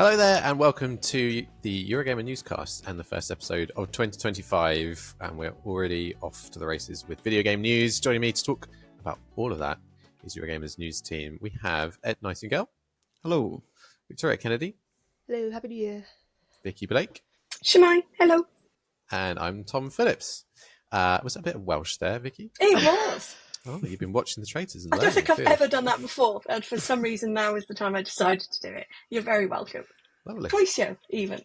Hello there, and welcome to the Eurogamer Newscast and the first episode of 2025. And we're already off to the races with video game news. Joining me to talk about all of that is Eurogamer's news team. We have Ed Nightinale. Hello. Victoria Kennedy. Hello, Happy New Year. Vikki Blake. Shemai, hello. And I'm Tom Phillips. Was that a bit of Welsh there, Vikki? It was. Oh, you've been watching the traitors. And I don't think I've Good. ever done that before, and for some reason now is the time I decided to do it. You're very welcome. Lovely. Voice show, even.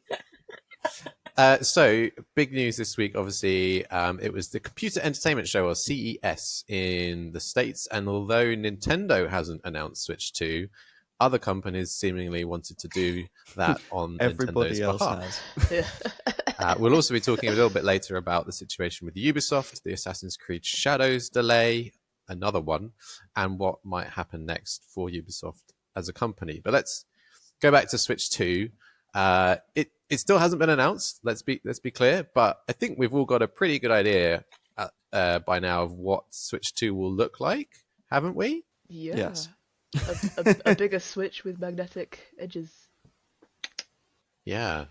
So, big news this week, obviously, it was the Computer Entertainment Show, or CES, in the States. And although Nintendo hasn't announced Switch 2, other companies seemingly wanted to do that on Everybody Nintendo's else behalf. has. We'll also be talking a little bit later about the situation with Ubisoft, the Assassin's Creed Shadows delay, another one, and what might happen next for Ubisoft as a company. But let's go back to Switch 2. It still hasn't been announced. Let's be clear, but I think we've all got a pretty good idea by now of what Switch 2 will look like, haven't we? Yeah. Yes. A bigger Switch with magnetic edges. Yeah.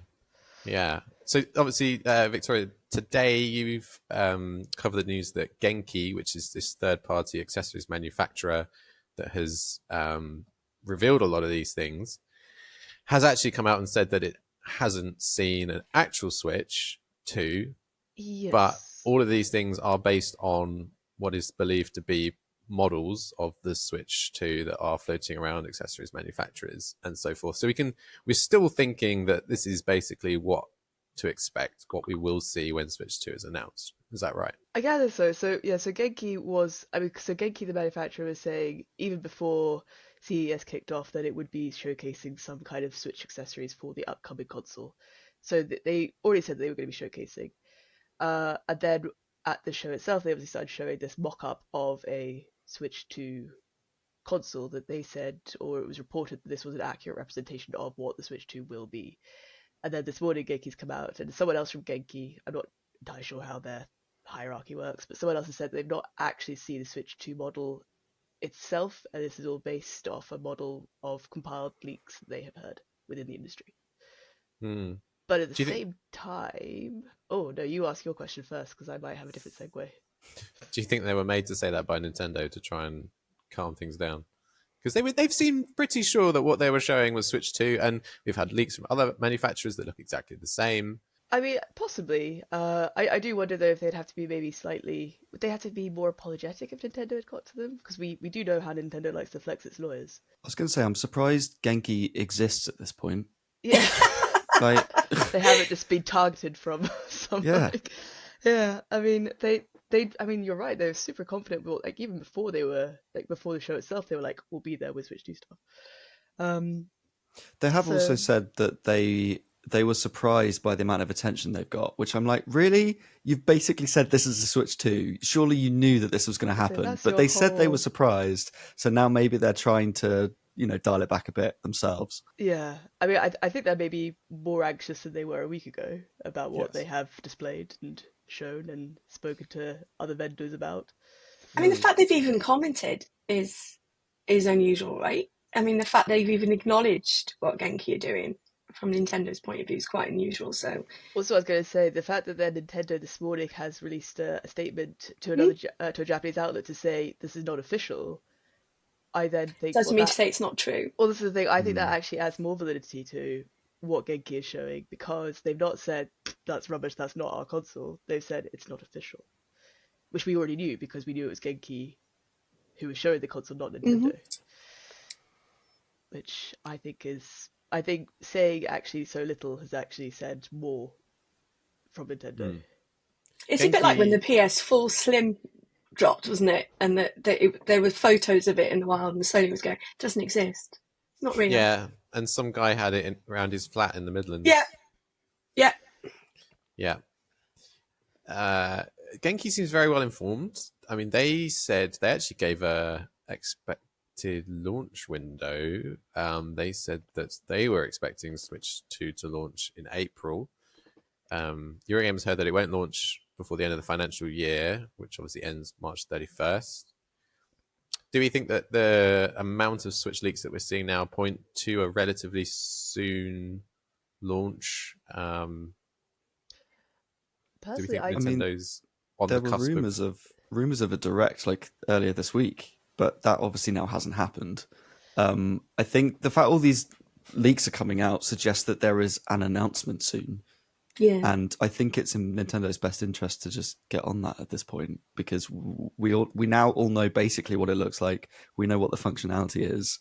So obviously, Victoria, today you've covered the news that Genki, which is this third-party accessories manufacturer that has revealed a lot of these things, has actually come out and said that it hasn't seen an actual Switch 2, Yes. but all of these things are based on what is believed to be models of the Switch 2 that are floating around accessories manufacturers and so forth. So we're still thinking that this is basically what to expect, what we will see when Switch 2 is announced. Is that right? I gather so. So Genki Genki, the manufacturer, was saying even before CES kicked off that it would be showcasing some kind of Switch accessories for the upcoming console. So they already said they were going to be showcasing. And then at the show itself, they obviously started showing this mock-up of a Switch 2 console that they said, or it was reported that this was an accurate representation of what the Switch 2 will be. And then this morning, Genki's come out, and someone else from Genki, I'm not entirely sure how their hierarchy works, but someone else has said they've not actually seen the Switch 2 model itself, and this is all based off a model of compiled leaks that they have heard within the industry. But at the same time... Oh, no, you ask your question first, because I might have a different segue. Do you think they were made to say that by Nintendo to try and calm things down? Because they've seemed pretty sure that what they were showing was Switch 2, and we've had leaks from other manufacturers that look exactly the same. I mean, possibly. I do wonder, though, if they'd have to be maybe slightly... Would they have to be more apologetic if Nintendo had got to them? Because we do know how Nintendo likes to flex its lawyers. I was going to say, I'm surprised Genki exists at this point. Yeah. Like, they haven't just been targeted from somewhere. Yeah. I mean, you're right. They're super confident. But like even before before the show itself, they were like, "We'll be there with Switch 2 stuff." They have also said that they were surprised by the amount of attention they've got, which I'm like, really? You've basically said this is a Switch 2. Surely you knew that this was going to happen. But they said they were surprised. So now maybe they're trying to, dial it back a bit themselves. Yeah. I mean, I think they're maybe more anxious than they were a week ago about what they have displayed and shown and spoken to other vendors about. I mean, the fact they've even commented is unusual, right? I mean, the fact they've even acknowledged what Genki are doing from Nintendo's point of view is quite unusual. So, also, I was going to say the fact that Nintendo this morning has released a statement to another to a Japanese outlet to say this is not official. I then think doesn't mean to say it's not true. Well, this is the thing. I think that actually adds more validity to what Genki is showing, because they've not said that's rubbish, that's not our console. They've said it's not official, which we already knew because we knew it was Genki who was showing the console, not Nintendo. Which I think saying actually so little has actually said more from Nintendo. It's a bit like when the PS4 Slim dropped, wasn't it? And that there were photos of it in the wild, and Sony was going, it doesn't exist. It's not real. Yeah, and some guy had it around his flat in the Midlands. Yeah. Genki seems very well informed. I mean, they said they actually gave a expected launch window. They said that they were expecting Switch 2 to launch in April. Eurogamer's heard that it won't launch before the end of the financial year, which obviously ends March 31st. Do we think that the amount of Switch leaks that we're seeing now point to a relatively soon launch? Do we Personally, think Nintendo's on there the were cusp rumors of a direct like earlier this week, but that obviously now hasn't happened. I think the fact all these leaks are coming out suggests that there is an announcement soon. Yeah. And I think it's in Nintendo's best interest to just get on that at this point, because we now all know basically what it looks like. We know what the functionality is,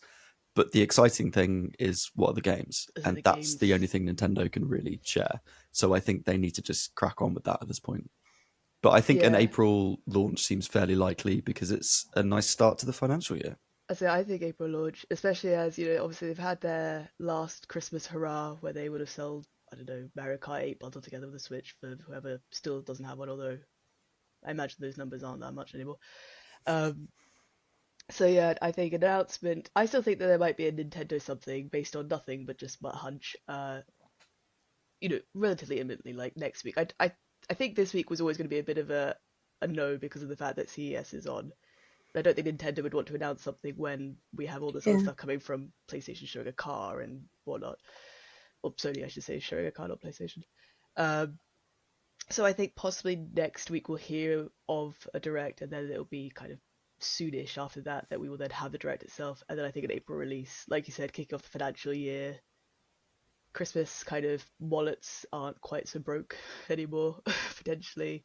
but the exciting thing is what are the games, and that's the only thing Nintendo can really share. So I think they need to just crack on with that at this point. But I think an April launch seems fairly likely because it's a nice start to the financial year. I think April launch, especially as, you know, obviously they've had their last Christmas hurrah where they would have sold, I don't know, Mario Kart 8 bundled together with a Switch for whoever still doesn't have one, although I imagine those numbers aren't that much anymore. So yeah, I think announcement. I still think that there might be a Nintendo something based on nothing but just my hunch. You know, relatively imminently, like next week. I think this week was always going to be a bit of a no because of the fact that CES is on. I don't think Nintendo would want to announce something when we have all this other stuff coming from PlayStation showing a car and whatnot. Or Sony, I should say, showing a car, not PlayStation. So I think possibly next week we'll hear of a direct, and then it'll be kind of soonish after that we will then have the direct itself, and then I think an April release, like you said, kicking off the financial year. Christmas kind of wallets aren't quite so broke anymore, potentially.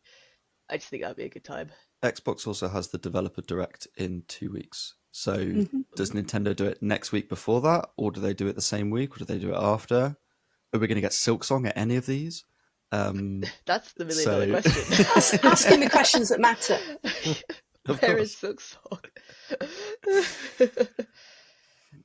I just think that'd be a good time. Xbox also has the developer direct in 2 weeks. So does Nintendo do it next week before that, or do they do it the same week, or do they do it after? Are we going to get Silksong at any of these? That's the $1 million question. Asking the questions that matter. Where is Silksong?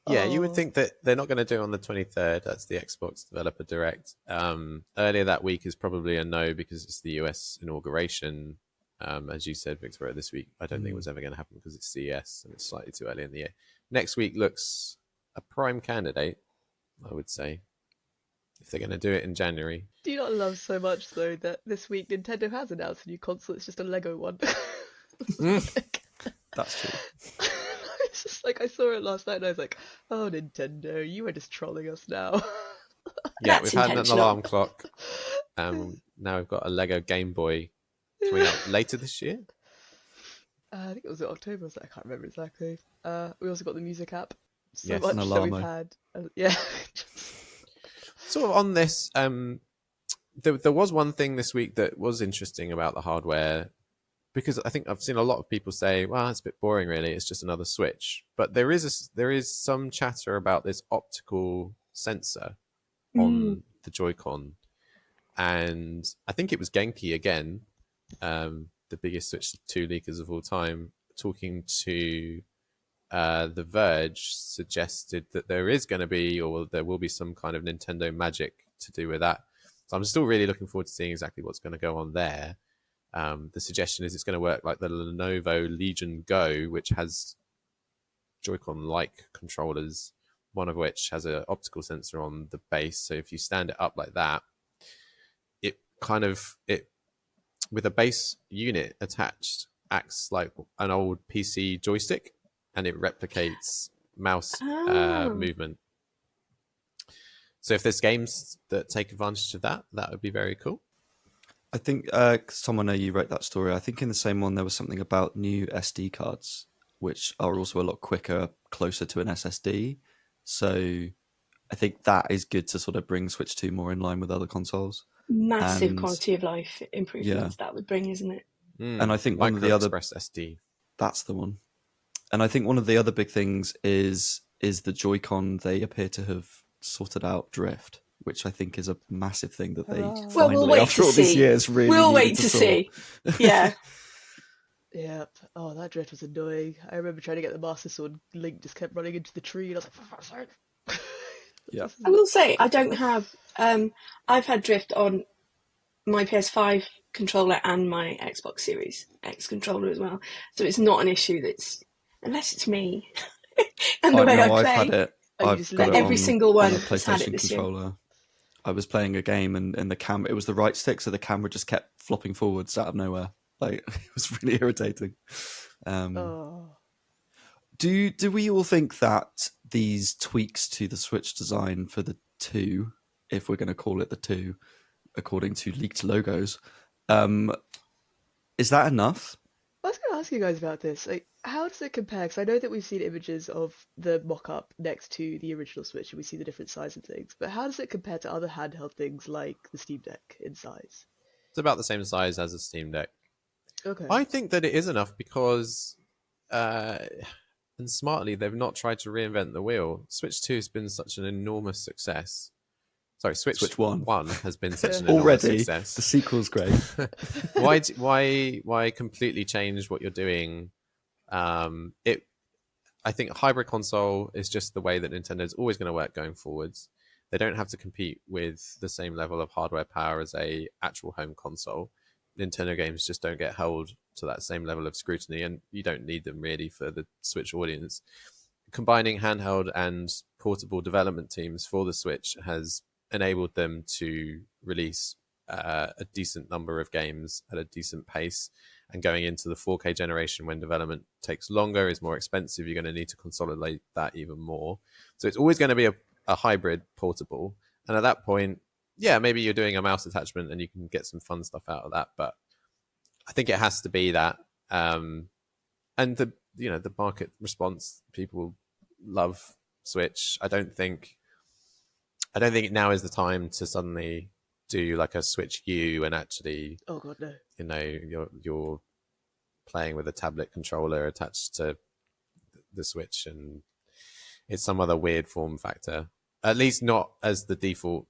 Yeah, you would think that they're not going to do it on the 23rd. That's the Xbox Developer Direct. Earlier that week is probably a no because it's the US inauguration. As you said, Victoria, this week I don't think it was ever going to happen because it's CES and it's slightly too early in the year. Next week looks a prime candidate, I would say, if they're going to do it in January. Do you not love so much, though, that this week Nintendo has announced a new console? It's just a Lego one. That's true. It's just like, I saw it last night and I was like, oh, Nintendo, you are just trolling us now. Yeah, we've had an alarm clock. Now we've got a Lego Game Boy coming out later this year. I think it was in October, I can't remember exactly. We also got the music app. So yes, much that we've had. Yeah. Sort of on this, there was one thing this week that was interesting about the hardware, because I think I've seen a lot of people say, well, it's a bit boring, really. It's just another Switch. But there is some chatter about this optical sensor on the Joy-Con. And I think it was Genki again, the biggest Switch 2 leakers of all time, talking to The Verge, suggested that there is going to be, or there will be, some kind of Nintendo magic to do with that. So I'm still really looking forward to seeing exactly what's going to go on there. The suggestion is it's going to work like the Lenovo Legion Go, which has Joy-Con-like controllers, one of which has an optical sensor on the base. So if you stand it up like that, it with a base unit attached, acts like an old PC joystick, and it replicates mouse movement. So if there's games that take advantage of that, that would be very cool. I think, Tom, I know you wrote that story. I think in the same one there was something about new SD cards, which are also a lot quicker, closer to an SSD. So I think that is good to sort of bring Switch 2 more in line with other consoles. Massive quality of life improvements that would bring, isn't it? And I think one of the other Express SD. That's the one. And I think one of the other big things is the Joy-Con. They appear to have sorted out drift, which I think is a massive thing that they finally, we'll wait after to all see. these years, really we'll needed wait to sort. see. Yeah. Yep. Oh, that drift was annoying. I remember trying to get the Master Sword. Link just kept running into the tree, and I was like, for fuck's sake. Yeah. I will say, I don't have... I've had drift on my PS5 controller and my Xbox Series X controller as well. So it's not an issue that's... Unless it's me. And the way I play. I've had it. I've got it every on, single one on a has had it PlayStation this controller. year. I was playing a game and the camera, it was the right stick, so the camera just kept flopping forwards out of nowhere. Like, it was really irritating. Do we all think that these tweaks to the Switch design for the 2, if we're going to call it the 2, according to leaked logos, is that enough? I was going to ask you guys about this. Like, how does it compare? Because I know that we've seen images of the mock-up next to the original Switch, and we see the different size and things. But how does it compare to other handheld things like the Steam Deck in size? It's about the same size as a Steam Deck. Okay. I think that it is enough because, and smartly, they've not tried to reinvent the wheel. Switch 2 has been such an enormous success. Sorry, Switch 1 has been such an enormous already success. The sequel's great. Why completely change what you're doing? I think hybrid console is just the way that Nintendo is always going to work going forwards. They don't have to compete with the same level of hardware power as a actual home console. Nintendo games just don't get held to that same level of scrutiny, and you don't need them really for the Switch audience. Combining handheld and portable development teams for the Switch has enabled them to release a decent number of games at a decent pace. And going into the 4K generation, when development takes longer, is more expensive, you're going to need to consolidate that even more. So it's always going to be a hybrid portable. And at that point, yeah, maybe you're doing a mouse attachment and you can get some fun stuff out of that. But I think it has to be that. And the market response, people love Switch. I don't think now is the time to suddenly do like a Switch U and actually, oh god, no. You're playing with a tablet controller attached to the Switch, and it's some other weird form factor. At least not as the default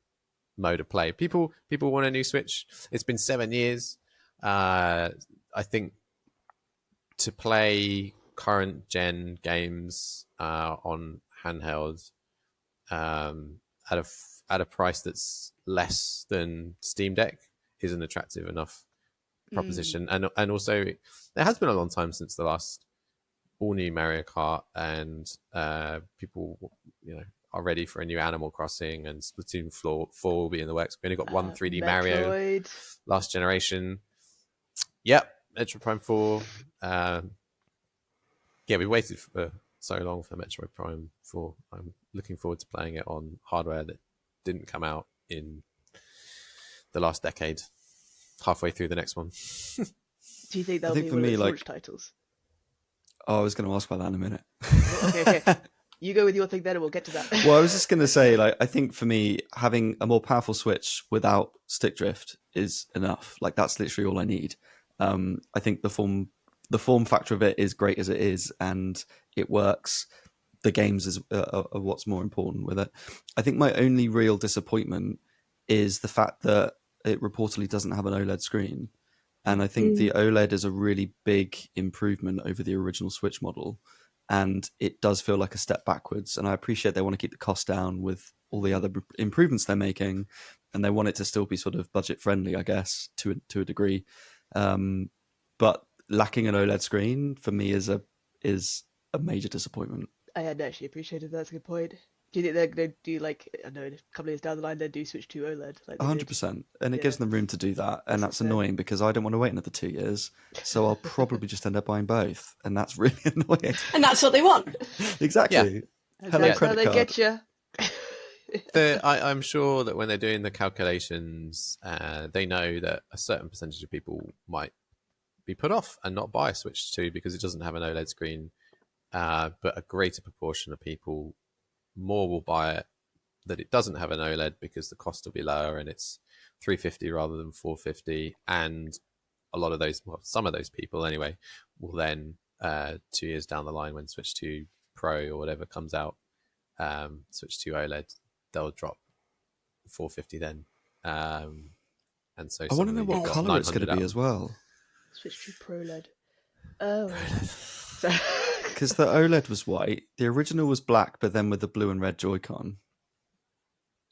mode of play. People want a new Switch. It's been 7 years. I think to play current gen games on handhelds at a price that's less than Steam Deck is an attractive enough proposition. And also, it has been a long time since the last all new Mario Kart, and people are ready for a new Animal Crossing, and Splatoon 4 will be in the works. We only got one 3D Mario last generation. Yep, Metroid Prime 4. We waited for so long for Metroid Prime 4. I'm looking forward to playing it on hardware that didn't come out in the last decade, halfway through the next one. Do you think that'll be one of its launch titles? Oh, I was going to ask about that in a minute. Okay. You go with your thing then and we'll get to that. Well, I was just going to say, I think for me, having a more powerful Switch without stick drift is enough. That's literally all I need. I think the form factor of it is great as it is, and it works. The games are what's more important with it. I think my only real disappointment is the fact that it reportedly doesn't have an OLED screen. And I think the OLED is a really big improvement over the original Switch model. And it does feel like a step backwards. And I appreciate they want to keep the cost down with all the other improvements they're making. And they want it to still be sort of budget friendly, I guess, to a degree. But lacking an OLED screen for me is a major disappointment. I hadn't actually appreciated that. That's a good point. Do you think they're going to do, I don't know, a couple of years down the line, then do Switch to OLED? 100%. And it gives them room to do that. And that's annoying because I don't want to wait another 2 years. So I'll probably just end up buying both. And that's really annoying. And that's what they want. Exactly. Yeah. Hello, that's how they get you. I'm sure that when they're doing the calculations, they know that a certain percentage of people might be put off and not buy a Switch 2 because it doesn't have an OLED screen. But a greater proportion of people more will buy it that it doesn't have an OLED because the cost will be lower and it's $350 rather than $450. And a lot of those, some of those people anyway, will then 2 years down the line when Switch 2 Pro or whatever comes out, Switch 2 OLED, they'll drop $450 then. And so I want to know what color it's going to be as well. Switch 2 Pro LED. Oh. Because the OLED was white, the original was black, but then with the blue and red Joy-Con.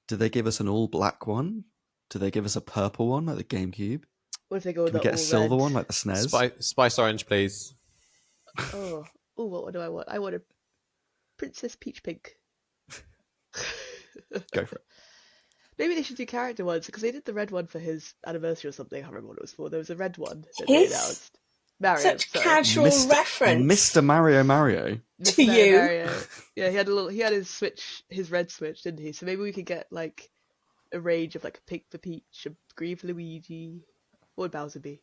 Do they give us an all black one? Do they give us a purple one like the GameCube? What if they go with Can we get a silver one like the SNES? Spice orange, please. Oh, what do I want? I want a Princess Peach Pink. Go for it. Maybe they should do character ones because they did the red one for his anniversary or something. I can't remember what it was for. There was a red one that they announced. Mario. Such sorry. casual reference. Mr. Mario. To you. Mario. Yeah, he had his Switch, his red Switch, didn't he? So maybe we could get like a range of like a pink for Peach, a green for Luigi. What would Bowser be?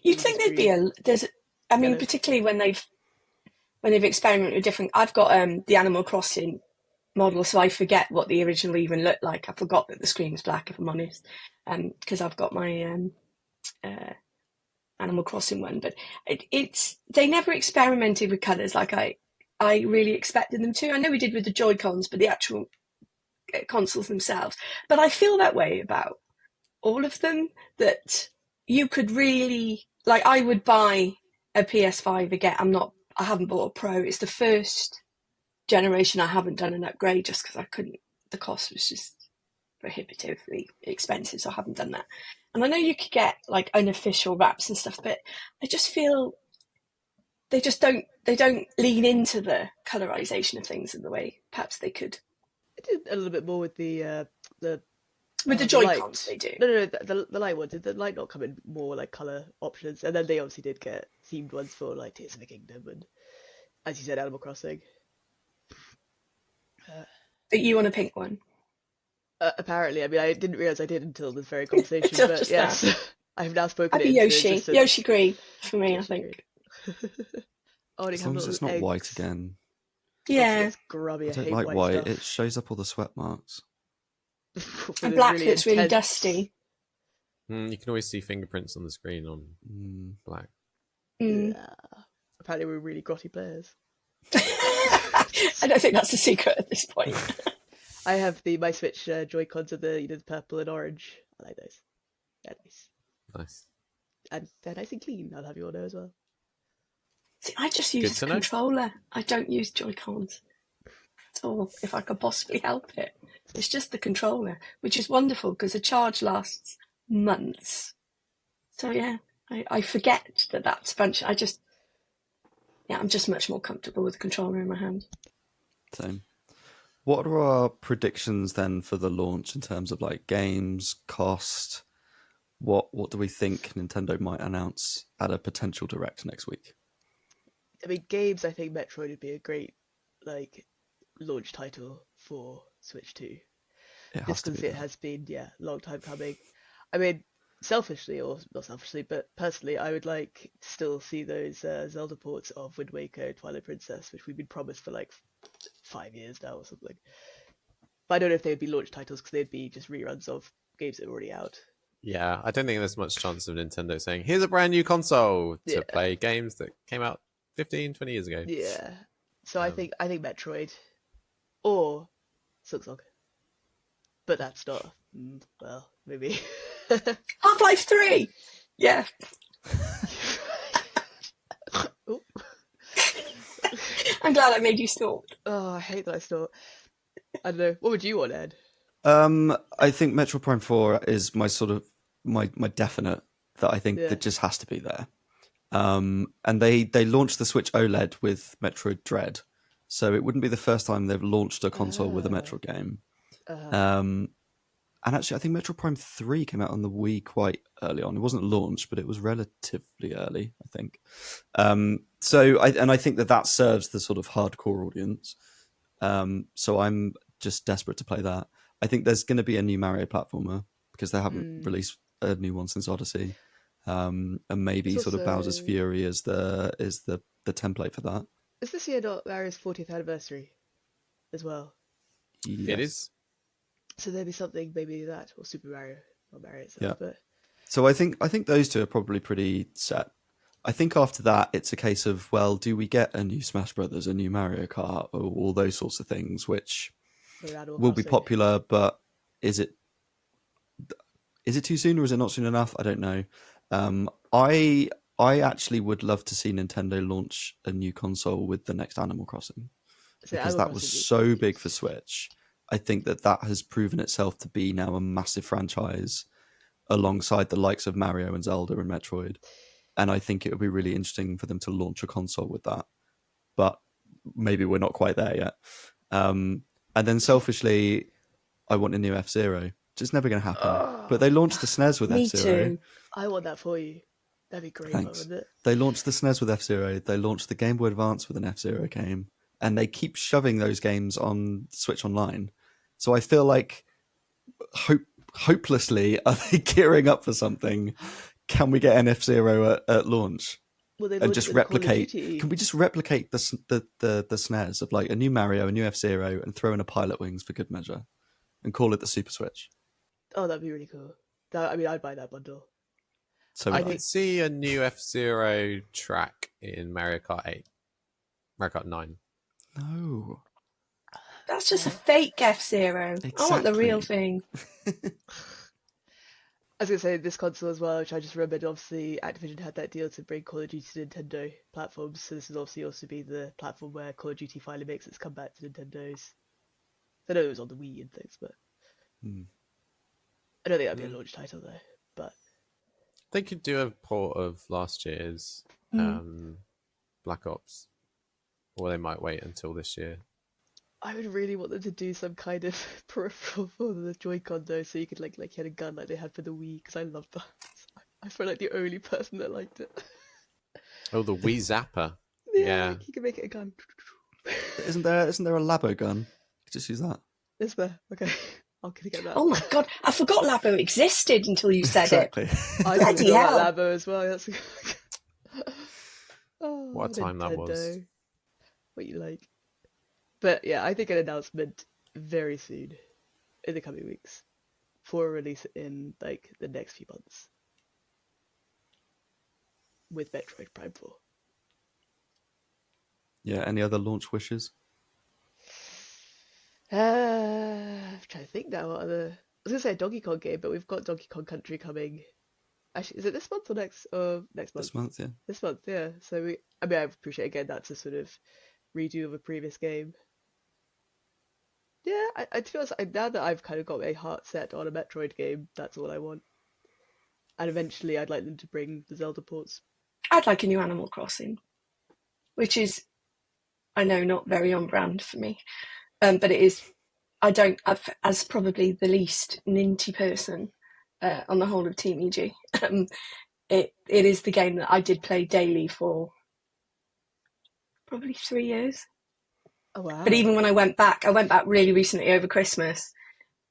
You'd think there'd be Yellow. particularly when they've experimented with different. I've got the Animal Crossing model, so I forget what the original even looked like. I forgot that the screen was black, if I'm honest, because I've got my Animal Crossing one. But they never experimented with colours like I really expected them to. I know we did with the Joy-Cons, but the actual consoles themselves. But I feel that way about all of them, that you could really, like, I would buy a PS5 again. I haven't bought a Pro. It's the first generation I haven't done an upgrade just because I couldn't. The cost was just prohibitively expensive, so I haven't done that. And I know you could get like unofficial wraps and stuff, but I just feel they don't lean into the colorization of things in the way perhaps they could. It did a little bit more with the Joy-Cons. They do. No, the light ones. Did the light not come in more like color options? And then they obviously did get themed ones for like Tears of the Kingdom and, as you said, Animal Crossing. But you want a pink one? Apparently, I mean, I didn't realize I did until this very conversation. But yes, I have now spoken. I'd be Yoshi. Yoshi green for me, I think. As long as it's not white again. Yeah. Grubby. I don't like white. Stuff. It shows up all the sweat marks. And black really looks really dusty. You can always see fingerprints on the screen on black. Yeah. Apparently we're really grotty players. I don't think that's a secret at this point. I have my Switch Joy-Cons of the purple and orange. I like those. They're nice. Nice. And they're nice and clean, I'll have you all know as well. See, I just use a controller. I don't use Joy-Cons at all, if I could possibly help it. It's just the controller, which is wonderful because the charge lasts months. So yeah, I forget that that's function. I'm just much more comfortable with the controller in my hand. Same. What are our predictions then for the launch in terms of like games, cost? What do we think Nintendo might announce at a potential direct next week? I mean, games, I think Metroid would be a great like launch title for Switch 2. Just because it has been, a long time coming. I mean, selfishly, or not selfishly, but personally, I would like still see those Zelda ports of Wind Waker and Twilight Princess, which we've been promised for like 5 years now or something. But I don't know if they would be launch titles because they'd be just reruns of games that are already out. Yeah, I don't think there's much chance of Nintendo saying, here's a brand new console to play games that came out 15, 20 years ago. Yeah. So I think Metroid or Silksong. But that's not, well, maybe. Half-Life 3! Yeah. I'm glad I made you snort. Oh, I hate that I snort. I don't know. What would you want, Ed? I think Metroid Prime 4 is my sort of, my definite that I think that just has to be there. And they launched the Switch OLED with Metroid Dread. So it wouldn't be the first time they've launched a console with a Metroid game. And actually, I think Metroid Prime 3 came out on the Wii quite early on. It wasn't launched, but it was relatively early, I think. So I think that serves the sort of hardcore audience. So I'm just desperate to play that. I think there's going to be a new Mario platformer because they haven't released a new one since Odyssey. And maybe sort of Bowser's Fury is the template for that. Is this year not Mario's 40th anniversary as well? Yes. It is. So there'd be something, maybe that, or Super Mario, not Mario itself. Yeah. But... So I think those two are probably pretty set. I think after that, it's a case of, well, do we get a new Smash Brothers, a new Mario Kart, or all those sorts of things, which will be popular, but is it too soon or is it not soon enough? I don't know. I actually would love to see Nintendo launch a new console with the next Animal Crossing, because that was so big for Switch. I think that has proven itself to be now a massive franchise alongside the likes of Mario and Zelda and Metroid. And I think it would be really interesting for them to launch a console with that. But maybe we're not quite there yet. And then selfishly, I want a new F-Zero. It's never going to happen. But they launched the SNES with F-Zero. Me too. I want that for you. That'd be great, Thanks. wouldn't it? They launched the SNES with F-Zero. They launched the Game Boy Advance with an F-Zero game. And they keep shoving those games on Switch Online. So I feel like hopelessly, are they gearing up for something? Can we get an F-Zero at launch? Well, they And just launched it with Call of replicate. Duty. Can we just replicate the SNES of like a new Mario, a new F-Zero, and throw in a Pilot Wings for good measure, and call it the Super Switch? Oh, that'd be really cool. I'd buy that bundle. So I I think- could see a new F-Zero track in Mario Kart 8, Mario Kart 9. no. That's just a fake F-Zero. I want the real Exactly. thing. I was going to say this console as well, which I just remembered, obviously Activision had that deal to bring Call of Duty to Nintendo platforms, so this would obviously also be the platform where Call of Duty finally makes its comeback to Nintendo's. I know it was on the Wii and things, but I don't think that'd be a launch title though. But They could do a port of last year's Black Ops, or they might wait until this year. I would really want them to do some kind of peripheral for the Joy-Con though, so you could like hit a gun like they had for the Wii, because I love that. I feel like the only person that liked it. Oh, the Wii Zapper. Yeah, Yeah. like, you can make it a gun. Isn't there a Labo gun? You could just use that. Is there? Okay, I'm gonna get that. Oh my god, I forgot Labo existed until you said Exactly. I Bloody didn't know hell. about Labo as well. That's oh, What a time that was. Nintendo. What you like? But yeah, I think an announcement very soon, in the coming weeks, for a release in like the next few months, with Metroid Prime 4. Yeah. Any other launch wishes? I'm trying to think now. What other? I was gonna say a Donkey Kong game, but we've got Donkey Kong Country coming. Actually, is it this month or next? Next month. This month, yeah. This month, yeah. So I mean, I appreciate again that's a sort of redo of a previous game. Yeah, to be honest, now that I've kind of got my heart set on a Metroid game, that's all I want. And eventually, I'd like them to bring the Zelda ports. I'd like a new Animal Crossing, which is, I know, not very on brand for me, but it is. As probably the least ninty person on the whole of Team EG, it is the game that I did play daily for probably 3 years. Oh wow! But even when I went back really recently over Christmas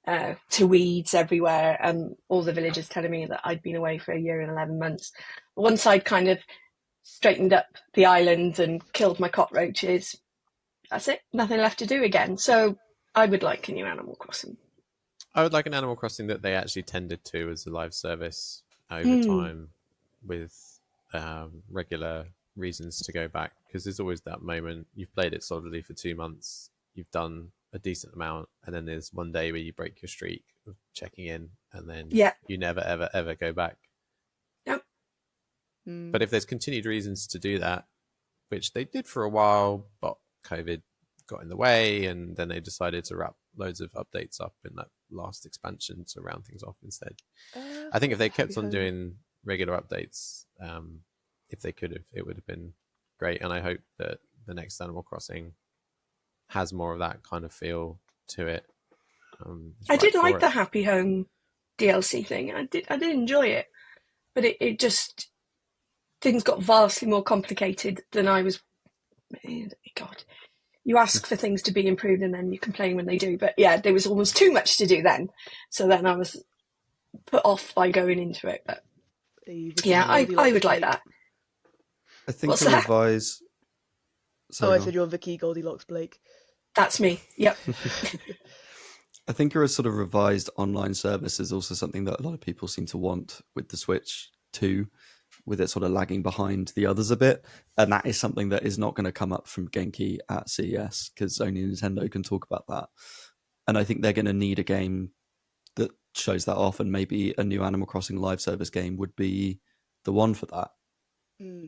to weeds everywhere, and all the villagers telling me that I'd been away for 1 year and 11 months. Once I'd kind of straightened up the island and killed my cockroaches, that's it. Nothing left to do again. So I would like a new Animal Crossing. I would like an Animal Crossing that they actually tended to as a live service over time, with regular reasons to go back, because there's always that moment you've played it solidly for 2 months, you've done a decent amount, and then there's one day where you break your streak of checking in, and then you never ever go back. Yep. But if there's continued reasons to do that, which they did for a while, but COVID got in the way, and then they decided to wrap loads of updates up in that last expansion to round things off instead. I think if they kept on doing regular updates, if they could have, it would have been great. And I hope that the next Animal Crossing has more of that kind of feel to it. I did like the Happy Home DLC thing. I did enjoy it, but it just, things got vastly more complicated than I was. God, you ask for things to be improved and then you complain when they do. But yeah, there was almost too much to do then. So then I was put off by going into it. But yeah, I would like that. I think What's a that? revise. I said you're Vicky Goldilocks Blake. That's me. Yep. I think a sort of revised online service is also something that a lot of people seem to want with the Switch 2, with it sort of lagging behind the others a bit. And that is something that is not going to come up from Genki at CES, because only Nintendo can talk about that. And I think they're going to need a game that shows that off, and maybe a new Animal Crossing live service game would be the one for that.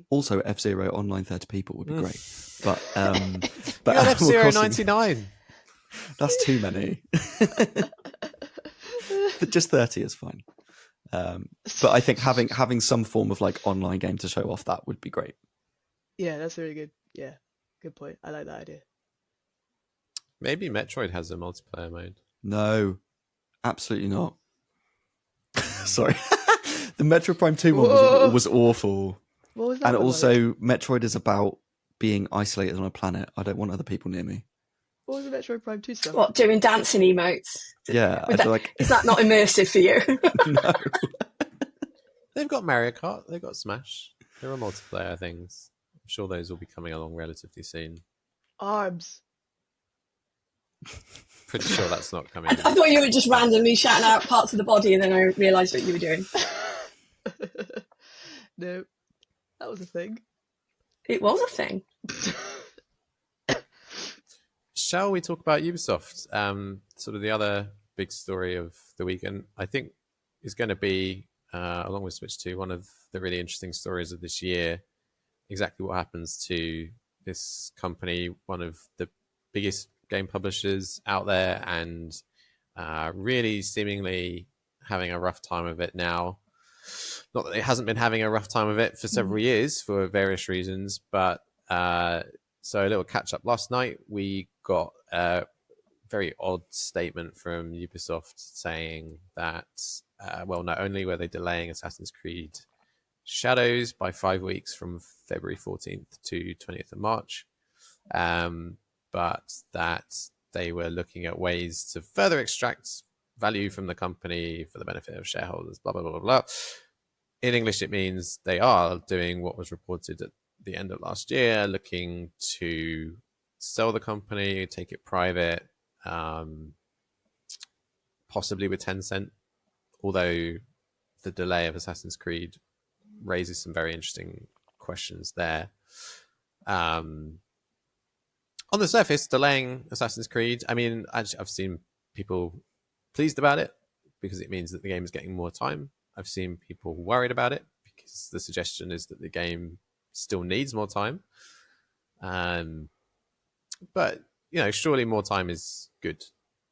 Also, F-Zero online 30 people would be great. But F-Zero 99. That's too many. But just 30 is fine. But I think having some form of like online game to show off that would be great. Yeah, that's really good. Yeah, good point. I like that idea. Maybe Metroid has a multiplayer mode. No, absolutely not. Sorry. The Metroid Prime 2 one was awful. What was that? And one also, like? Metroid is about being isolated on a planet. I don't want other people near me. What was the Metroid Prime 2 stuff? What, doing dancing emotes? Yeah, I feel like... Is that not immersive for you? No. They've got Mario Kart, they've got Smash. There are multiplayer things. I'm sure those will be coming along relatively soon. Arms. Pretty sure that's not coming. I thought you were just randomly shouting out parts of the body, and then I realised what you were doing. No, that was a thing. It was a thing. Shall we talk about Ubisoft? Sort of the other big story of the weekend, I think, is going to be, along with Switch 2, one of the really interesting stories of this year. Exactly what happens to this company, one of the biggest game publishers out there, and really seemingly having a rough time of it now. Not that it hasn't been having a rough time of it for several years for various reasons, but so a little catch up. Last night we got a very odd statement from Ubisoft saying that, well, not only were they delaying Assassin's Creed Shadows by 5 weeks from February 14th to 20th of March, but that they were looking at ways to further extract value from the company for the benefit of shareholders, blah, blah, blah, blah, blah. In English, it means they are doing what was reported at the end of last year, looking to sell the company, take it private, possibly with Tencent, although the delay of Assassin's Creed raises some very interesting questions there. On the surface, delaying Assassin's Creed, I mean, actually, I've seen people pleased about it because it means that the game is getting more time. I've seen people worried about it because the suggestion is that the game still needs more time. But, you know, surely more time is good,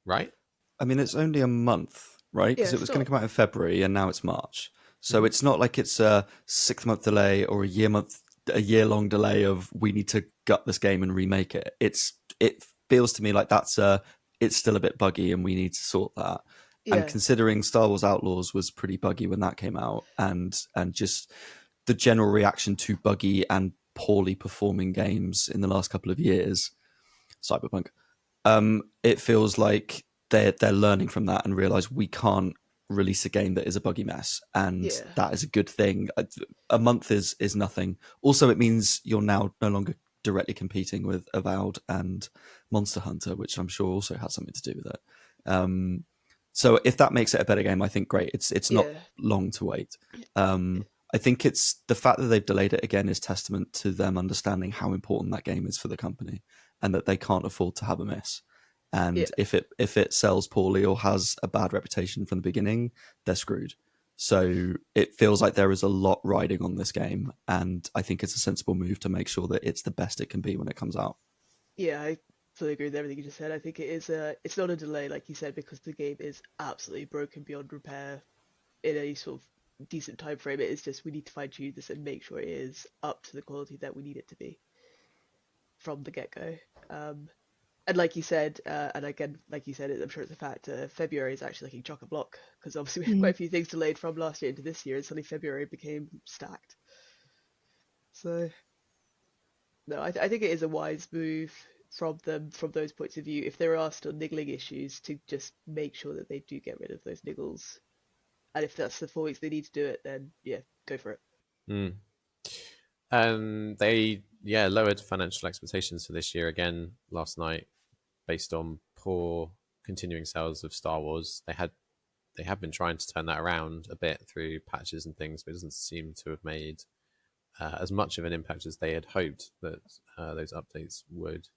right? I mean, it's only a month, right? Because it was going to come out in February and now it's March. So it's not like it's a 6-month delay or a year-long delay of we need to gut this game and remake it. It feels to me like it's still a bit buggy and we need to sort that. Yeah. And considering Star Wars Outlaws was pretty buggy when that came out, and just the general reaction to buggy and poorly performing games in the last couple of years, Cyberpunk, it feels like they're learning from that and realize we can't release a game that is a buggy mess, and that is a good thing. A month is nothing. Also, it means you're now no longer directly competing with Avowed and Monster Hunter, which I'm sure also has something to do with it. So if that makes it a better game, I think great. It's not long to wait. I think it's the fact that they've delayed it again is testament to them understanding how important that game is for the company and that they can't afford to have a miss. And if it sells poorly or has a bad reputation from the beginning, they're screwed. So it feels like there is a lot riding on this game, and I think it's a sensible move to make sure that it's the best it can be when it comes out. Yeah, I fully agree with everything you just said. I think it is it's not a delay, like you said, because the game is absolutely broken beyond repair in any sort of decent time frame. It is just we need to fine tune this and make sure it is up to the quality that we need it to be from the get-go. And like you said, and again, like you said, I'm sure it's a fact, February is actually looking chock-a-block, because obviously we had quite a few things delayed from last year into this year, and suddenly February became stacked. So, no, I think it is a wise move from them, from those points of view, if there are still niggling issues, to just make sure that they do get rid of those niggles. And if that's the 4 weeks they need to do it, then yeah, go for it. They lowered financial expectations for this year again last night based on poor continuing sales of Star Wars. They have been trying to turn that around a bit through patches and things, but it doesn't seem to have made as much of an impact as they had hoped that those updates would.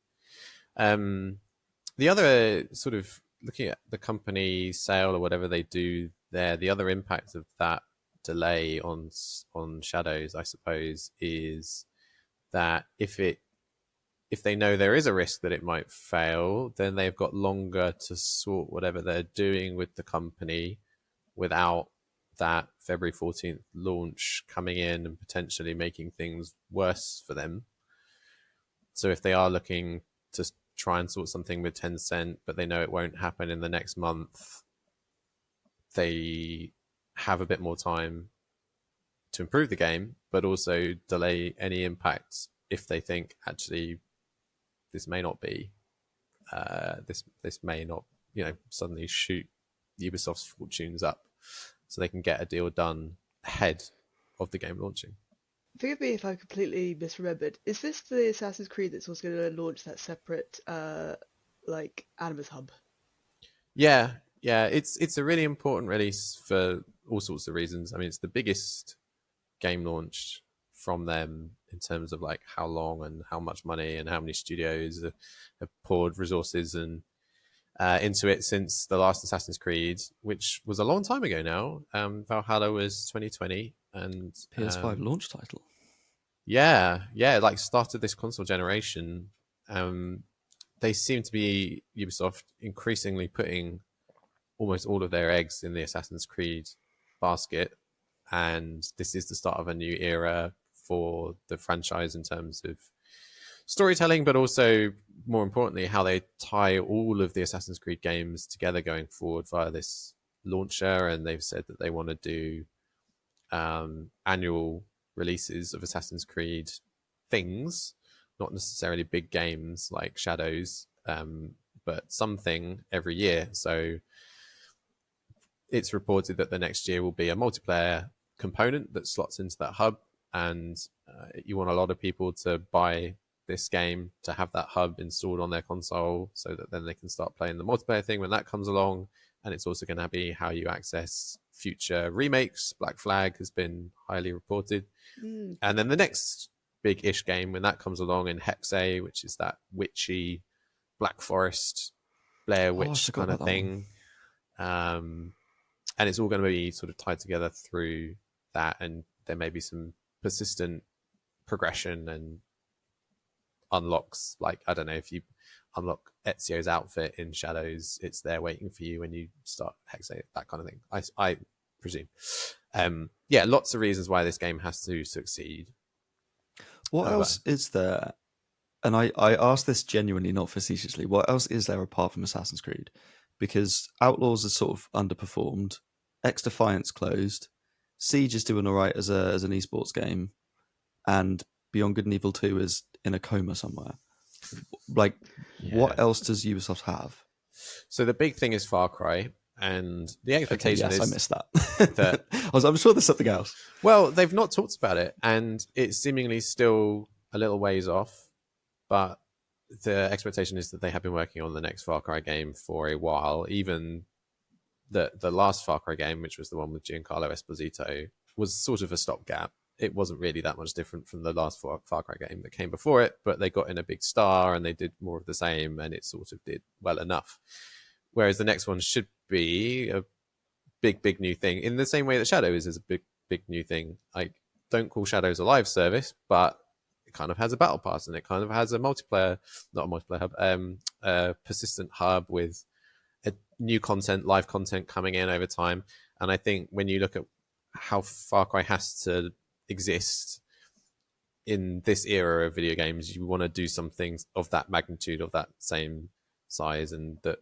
The other sort of looking at the company sale or whatever they do there, the other impact of that delay on Shadows, I suppose, is that if they know there is a risk that it might fail, then they've got longer to sort whatever they're doing with the company without that February 14th launch coming in and potentially making things worse for them. So if they are looking to try and sort something with Tencent, but they know it won't happen in the next month, they have a bit more time to improve the game, but also delay any impact if they think actually this may not be this may not suddenly shoot Ubisoft's fortunes up, so they can get a deal done ahead of the game launching. Forgive me if I completely misremembered. Is this the Assassin's Creed that's also going to launch that separate Animus hub? Yeah, it's a really important release for all sorts of reasons. I mean, it's the biggest game launch from them in terms of like how long and how much money and how many studios have poured resources and into it since the last Assassin's Creed, which was a long time ago now. Valhalla was 2020, and PS5 launch title. Yeah, like started this console generation. They seem to be, Ubisoft, increasingly putting almost all of their eggs in the Assassin's Creed basket, and this is the start of a new era for the franchise in terms of storytelling, but also, more importantly, how they tie all of the Assassin's Creed games together going forward via this launcher. And they've said that they want to do annual releases of Assassin's Creed things, not necessarily big games like Shadows, but something every year. So it's reported that the next year will be a multiplayer component that slots into that hub, and you want a lot of people to buy this game to have that hub installed on their console so that then they can start playing the multiplayer thing when that comes along. And it's also going to be how you access future remakes. Black Flag has been highly reported. And then the next big-ish game when that comes along in Hexe, which is that witchy Black Forest Blair Witch kind of thing. And it's all going to be sort of tied together through that, and there may be some persistent progression and unlocks. Like, I don't know, if you unlock Ezio's outfit in Shadows, it's there waiting for you when you start Hexe, that kind of thing, I presume. Lots of reasons why this game has to succeed. What else is there? And I ask this genuinely, not facetiously. What else is there apart from Assassin's Creed? Because Outlaws has sort of underperformed. X Defiance closed. Siege is doing all right as an esports game, and Beyond Good and Evil 2 is in a coma somewhere. Like, what else does Ubisoft have? So the big thing is Far Cry, and the expectation is... I missed that. I'm sure there's something else. Well, they've not talked about it, and it's seemingly still a little ways off, but the expectation is that they have been working on the next Far Cry game for a while. Even the last Far Cry game, which was the one with Giancarlo Esposito, was sort of a stopgap. It wasn't really that much different from the last Far Cry game that came before it, but they got in a big star and they did more of the same, and it sort of did well enough. Whereas the next one should be a big new thing, in the same way that Shadows is a big new thing. I don't call Shadows a live service, but it kind of has a battle pass, and it kind of has a multiplayer, not a multiplayer hub, a persistent hub with a new content, live content coming in over time. And I think when you look at how Far Cry has to exist in this era of video games, you want to do some things of that magnitude, of that same size, and that,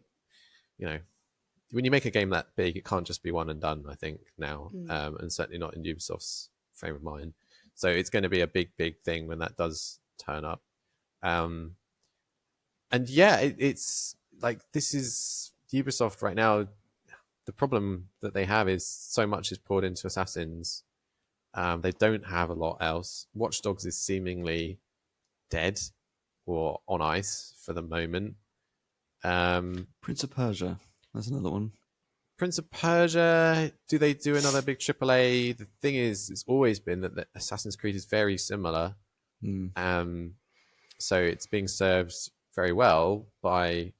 when you make a game that big, it can't just be one and done, I think, now, and certainly not in Ubisoft's frame of mind. So it's going to be a big thing when that does turn up. It's like, this is Ubisoft right now. The problem that they have is so much is poured into Assassins. They don't have a lot else. Watch Dogs is seemingly dead or on ice for the moment. Prince of Persia, that's another one. Prince of Persia, do they do another big AAA? The thing is, it's always been that the Assassin's Creed is very similar. So it's being served very well by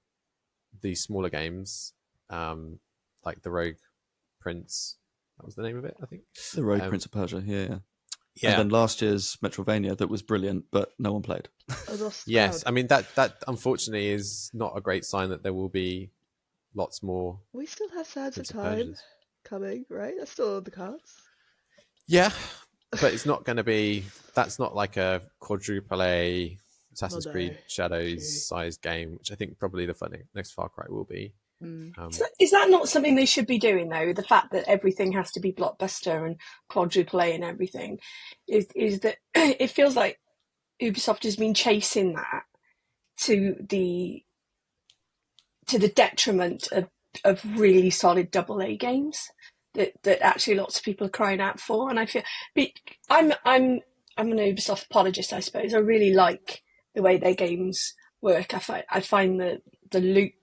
the smaller games, like the Rogue Prince. That was the name of it, I think. The Rogue Prince of Persia, yeah. And then last year's Metrovania that was brilliant, but no one played. Yes, I mean, that unfortunately is not a great sign that there will be lots more. We still have Sands of Time coming, right? That's still on the cards. Yeah, but it's not going to be... That's not like a quadruple A Assassin's Creed Shadows sized game, which I think probably the next Far Cry will be. So is that not something they should be doing, though? The fact that everything has to be blockbuster and quadruple A and everything is that it feels like Ubisoft has been chasing that to the detriment of really solid double A games that actually lots of people are crying out for. And I feel I'm an Ubisoft apologist, I suppose. I really like the way their games work. I find the loop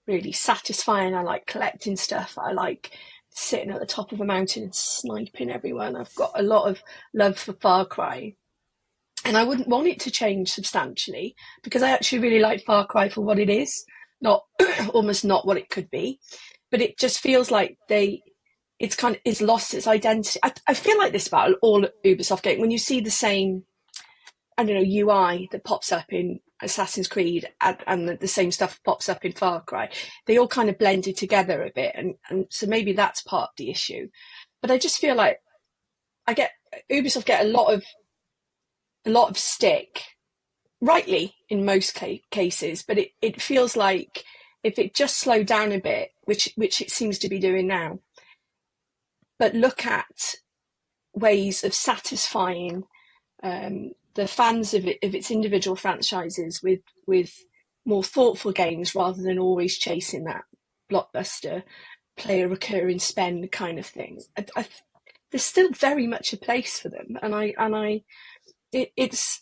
really satisfying. I like collecting stuff. I like sitting at the top of a mountain and sniping everyone. I've got a lot of love for Far Cry. And I wouldn't want it to change substantially because I actually really like Far Cry for what it is, not almost not what it could be. But it just feels like it's lost its identity. I feel like this about all Ubisoft games. When you see the same, I don't know, UI that pops up in Assassin's Creed and the same stuff pops up in Far Cry, they all kind of blended together a bit. And so maybe that's part of the issue. But I just feel like Ubisoft get a lot of stick, rightly in most cases, but it feels like if it just slowed down a bit, which it seems to be doing now, but look at ways of satisfying the fans of its individual franchises with more thoughtful games rather than always chasing that blockbuster, play a recurring spend kind of thing. There's still very much a place for them, and it's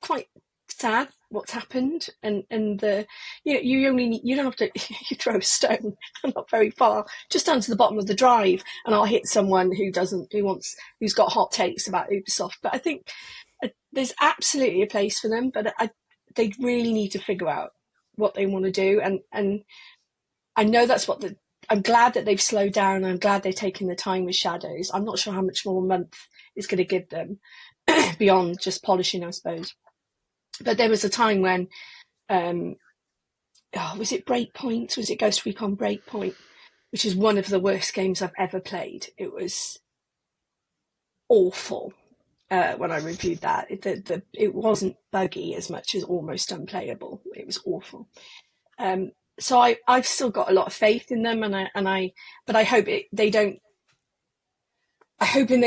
quite sad what's happened, and you don't have to you throw a stone not very far, just down to the bottom of the drive, and I'll hit someone who's got hot takes about Ubisoft. But I think there's absolutely a place for them, but they really need to figure out what they want to do, and I know that's what I'm glad that they've slowed down. I'm glad they've taken the time with Shadows. I'm not sure how much more a month is going to give them beyond just polishing, I suppose. But there was a time when, was it Breakpoint? Was it Ghost Recon Breakpoint? Which is one of the worst games I've ever played. It was awful when I reviewed that. It wasn't buggy as much as almost unplayable. It was awful. So I've still got a lot of faith in them, but I hope they don't. I hope in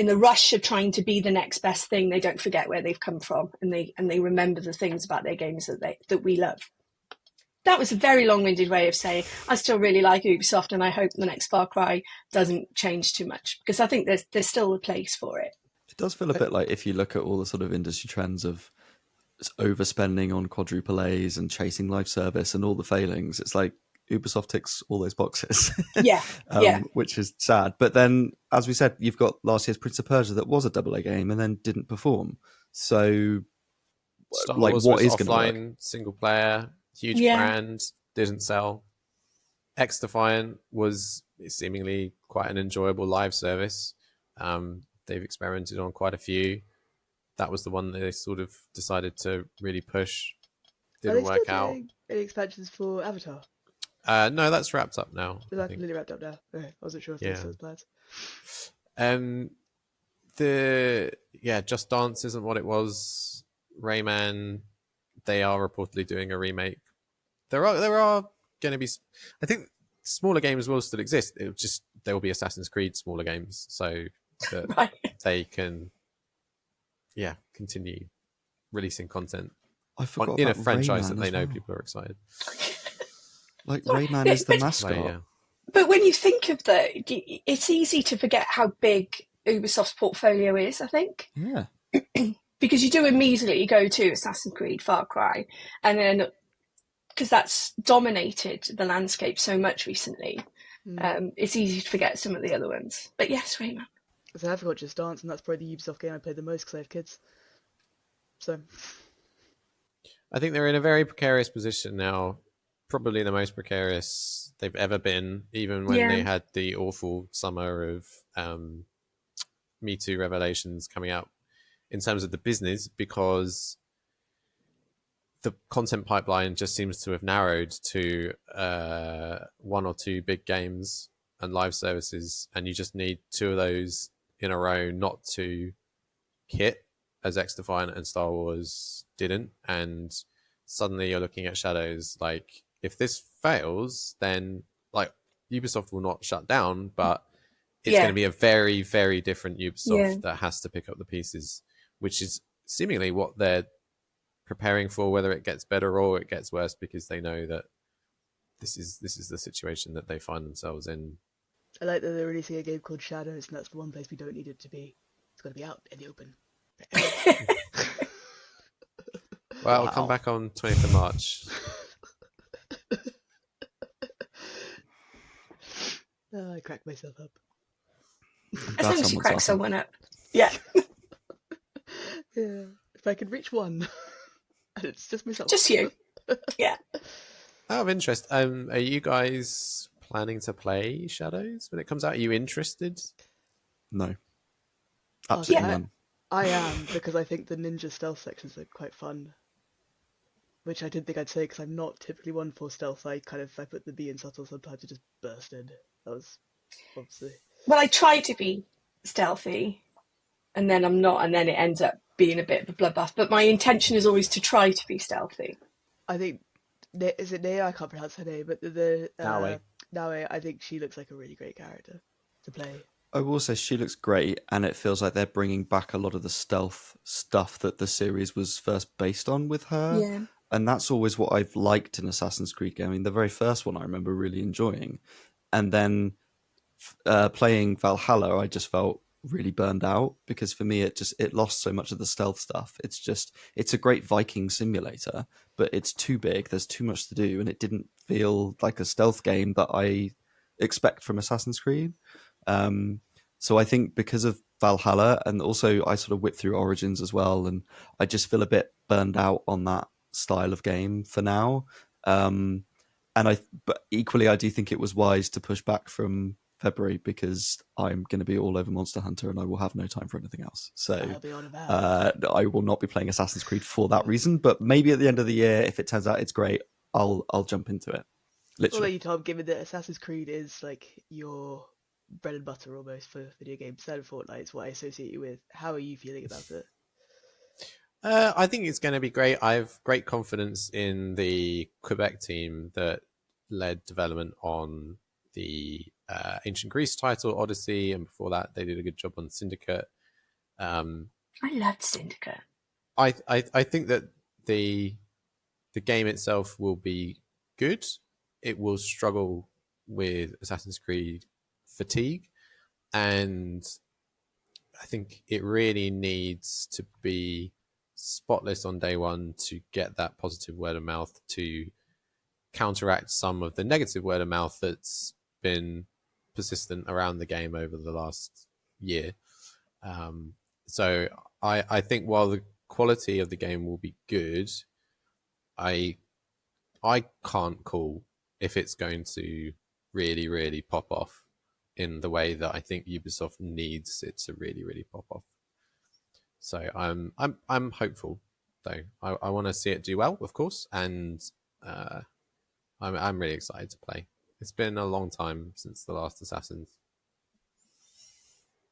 the rush of trying to be the next best thing, they don't forget where they've come from, and they remember the things about their games that we love. That was a very long-winded way of saying I still really like Ubisoft, and I hope the next Far Cry doesn't change too much, because I think there's still a place for it. It does feel a bit like, if you look at all the sort of industry trends of overspending on quadruple A's and chasing live service and all the failings, it's like Ubisoft ticks all those boxes. Yeah. Which is sad. But then, as we said, you've got last year's Prince of Persia that was a double A game and then didn't perform. So, Star like, Wars what was is going to offline, work? single player, huge brand, didn't sell. X Defiant was seemingly quite an enjoyable live service. They've experimented on quite a few. That was the one that they sort of decided to really push. Didn't work out. Doing any expansions for Avatar? No, that's wrapped up now. Is that completely wrapped up now? Okay, I wasn't sure if there was plans. Just Dance isn't what it was. Rayman, they are reportedly doing a remake. There are going to be, I think, smaller games will still exist. There will be Assassin's Creed smaller games, so that they can, continue releasing content in a franchise that they know people are excited. Like, Rayman is the mascot. But when you think of it's easy to forget how big Ubisoft's portfolio is, I think. Yeah. Because you do immediately go to Assassin's Creed, Far Cry, and then, because that's dominated the landscape so much recently, it's easy to forget some of the other ones. But yes, Rayman. So I've got Just Dance, and that's probably the Ubisoft game I played the most because I have kids. So I think they're in a very precarious position now. Probably the most precarious they've ever been, even when they had the awful summer of Me Too revelations coming out in terms of the business, because the content pipeline just seems to have narrowed to one or two big games and live services, and you just need two of those in a row not to hit, as X Defiant and Star Wars didn't, and suddenly you're looking at Shadows. Like, if this fails, then like Ubisoft will not shut down, but it's going to be a very, very different Ubisoft that has to pick up the pieces, which is seemingly what they're preparing for, whether it gets better or it gets worse, because they know that this is the situation that they find themselves in. I like that they're releasing a game called Shadows, and that's the one place we don't need it to be. It's got to be out in the open. Well, it'll come back on 20th of March. I cracked myself up. As long as you crack someone up. Yeah. Yeah. If I could reach one. And it's just myself. Just you. Yeah. Out of interest, are you guys planning to play Shadows when it comes out? Are you interested? No. Absolutely none. I am, because I think the ninja stealth sections are quite fun. Which I didn't think I'd say, because I'm not typically one for stealth. I put the B in subtle sometimes, it just burst in. That was obviously... Well, I try to be stealthy, and then I'm not, and then it ends up being a bit of a bloodbath. But my intention is always to try to be stealthy. I think, is it Nea? I can't pronounce her name, but the Naue, I think she looks like a really great character to play. I will say she looks great, and it feels like they're bringing back a lot of the stealth stuff that the series was first based on with her. Yeah. And that's always what I've liked in Assassin's Creed game. I mean, the very first one I remember really enjoying. And then playing Valhalla, I just felt really burned out, because for me it lost so much of the stealth stuff. It's a great Viking simulator, but it's too big, there's too much to do, and it didn't feel like a stealth game that I expect from Assassin's Creed. So I think because of Valhalla, and also I sort of whipped through Origins as well, and I just feel a bit burned out on that style of game for now. But equally, I do think it was wise to push back from February, because I'm going to be all over Monster Hunter and I will have no time for anything else. So I will not be playing Assassin's Creed for that reason. But maybe at the end of the year, if it turns out it's great, I'll jump into it. Literally. What about you, Tom? Given that Assassin's Creed is like your bread and butter almost for video games, instead of Fortnite, it's what I associate you with. How are you feeling about it? I think it's going to be great. I have great confidence in the Quebec team that led development on the Ancient Greece title, Odyssey, and before that they did a good job on Syndicate. I loved Syndicate. I think that the game itself will be good. It will struggle with Assassin's Creed fatigue, and I think it really needs to be spotless on day one to get that positive word of mouth to counteract some of the negative word of mouth that's been persistent around the game over the last year. So I think while the quality of the game will be good, I can't call if it's going to really, really pop off in the way that I think Ubisoft needs it to really, really pop off. So I'm hopeful, though. I want to see it do well, of course, and I'm really excited to play. It's been a long time since the last Assassin's.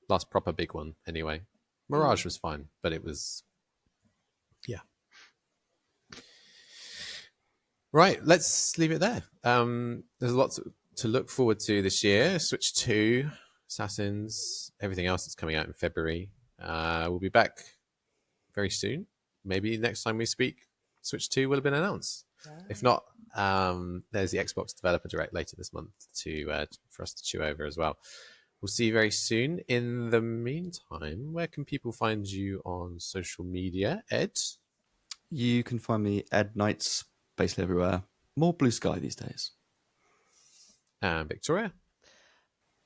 Last proper big one, anyway. Mirage was fine, but it was... Yeah. Right, let's leave it there. There's a lot to look forward to this year. Switch 2, Assassins, everything else that's coming out in February. We'll be back very soon. Maybe next time we speak, Switch 2 will have been announced. If not, there's the Xbox Developer Direct later this month for us to chew over as well. We'll see you very soon. In the meantime, where can people find you on social media, Ed? You can find me Ed Nights basically everywhere. More Blue Sky these days. And Victoria?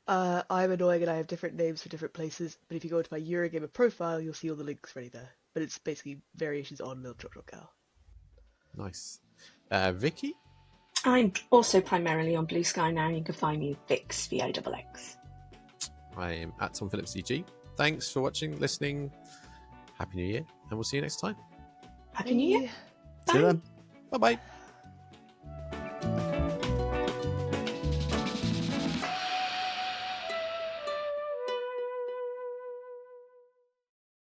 I'm annoying and I have different names for different places, but if you go to my Eurogamer profile, you'll see all the links ready there. But it's basically variations on Milk Chocolate Cow. Nice. Vicky? I'm also primarily on Blue Sky now. You can find me Vix, VIXX. I am at Tom Phillips EG. Thanks for watching, listening. Happy New Year, and we'll see you next time. Happy New Year. See you then. Bye-bye.